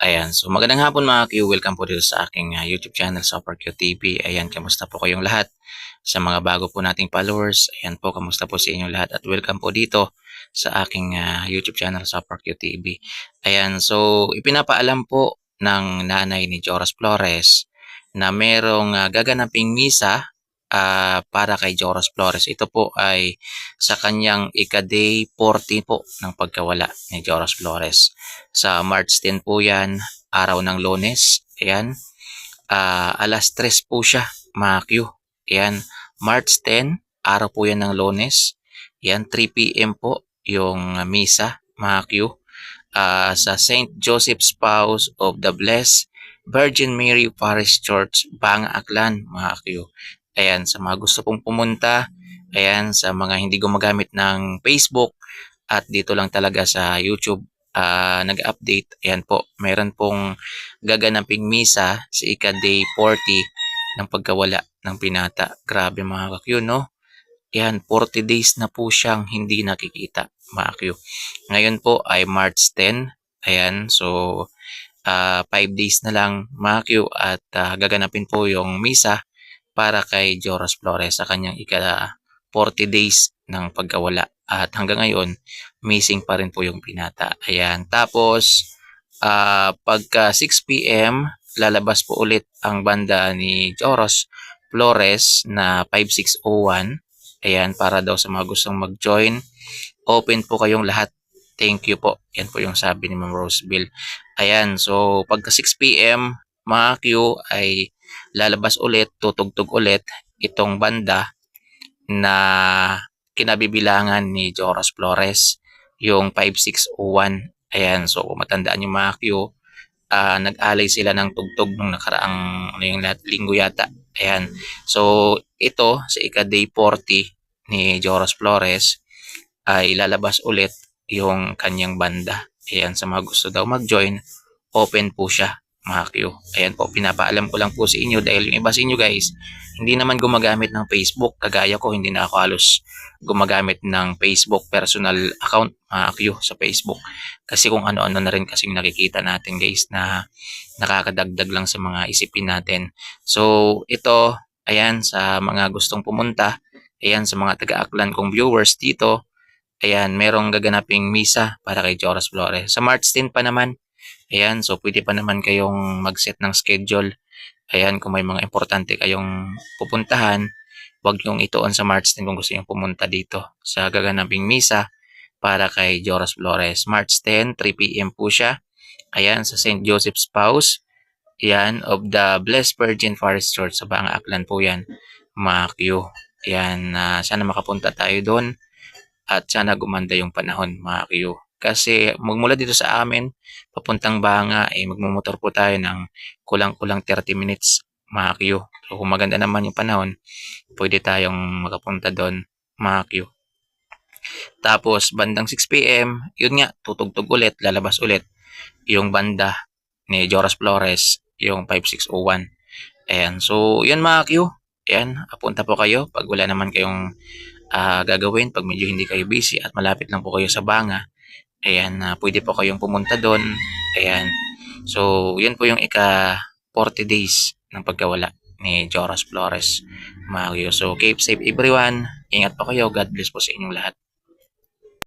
Ayan, so magandang hapon mga Q. Welcome po dito sa aking YouTube channel, Super Q TV. Ayan, kamusta po kayong lahat? Sa mga bago po nating followers, ayan po, kamusta po sa inyong lahat? At welcome po dito sa aking YouTube channel, Super Q TV. Ayan, so ipinapaalam po ng nanay ni Joras Flores na merong gaganaping misa para kay Joras Flores. Ito po ay sa kanyang ika-day 40 po ng pagkawala ni Joras Flores. Sa March 10 po yan, araw ng Lunes. Ayan, alas 3 po siya, mga Q. Ayan, March 10, araw po yan ng Lunes. Ayan, 3 p.m. po yung misa, mga Q. Sa St. Joseph's Spouse of the Blessed Virgin Mary Parish Church, Banga Aklan, mga Q. Ayan, sa mga gusto pong pumunta, ayan, sa mga hindi gumagamit ng Facebook at dito lang talaga sa YouTube nag-update, ayan po, mayroon pong gaganaping misa sa ika-day 40 ng pagkawala ng binata. Grabe mga kakyo, no? Ayan, 40 days na po siyang hindi nakikita, mga kakyo. Ngayon po ay March 10, ayan, so 5 days na lang, mga kakyo, at gaganapin po yung misa para kay Joras Flores sa kanyang ika-40 days ng pagkawala. At hanggang ngayon, missing pa rin po yung binata. Ayan. Tapos, pagka 6 p.m., lalabas po ulit ang banda ni Joras Flores na 5601. Ayan, para daw sa mga gustong mag-join. Open po kayong lahat. Thank you po. Yan po yung sabi ni Ma'am Roseville. Ayan, so pagka 6 p.m., mga Q ay lalabas ulit, tutugtog ulit itong banda na kinabibilangan ni Joras Flores, yung 5601. Ayan, so matandaan yung mga Q, nag-alay sila ng tugtog nung nakaraang yung linggo yata. Ayan, so ito sa ika-day 40 ni Joras Flores ay lalabas ulit yung kanyang banda. Ayan, sa mga gusto daw mag-join, open po siya, mga Q. Ayan po, pinapaalam ko lang po sa inyo dahil yung iba sa inyo guys, hindi naman gumagamit ng Facebook. Kagaya ko, hindi na ako halos gumagamit ng Facebook personal account, mga Q, sa Facebook. Kasi kung ano-ano na rin kasing nakikita natin guys na nakakadagdag lang sa mga isipin natin. So, ito, ayan, sa mga gustong pumunta, ayan, sa mga taga-Aklan kong viewers dito, ayan, merong gaganaping misa para kay Joras Flores. Sa March 10 pa naman, ayan, so pwede pa naman kayong mag-set ng schedule. Ayan, kung may mga importante kayong pupuntahan, huwag yung ituon sa March 10 kung gusto yung pumunta dito sa gaganaping misa para kay Joras Flores. March 10, 3 p.m. po siya. Ayan, sa St. Joseph's Spouse, ayan, of the Blessed Virgin Parish Church sa Banga Aklan po yan, mga Q. Ayan, sana makapunta tayo doon. At sana gumanda yung panahon, mga Q. Kasi magmula dito sa amin, papuntang Banga, magmumotor po tayo ng kulang-kulang 30 minutes, mga Q. So kung maganda naman yung panahon, pwede tayong makapunta doon, mga Q. Tapos bandang 6 p.m, yun nga, tutugtog ulit, lalabas ulit yung banda ni Joras Flores, yung 5601. Ayan, so yun mga Q. Ayan, apunta po kayo pag wala naman kayong gagawin, pag medyo hindi kayo busy at malapit lang po kayo sa Banga. Ayan, pwede po kayong pumunta doon. Ayan, so yun po yung ika 40 days ng pagkawala ni Joras Flores, Mario. So keep safe everyone, ingat po kayo, God bless po sa inyong lahat.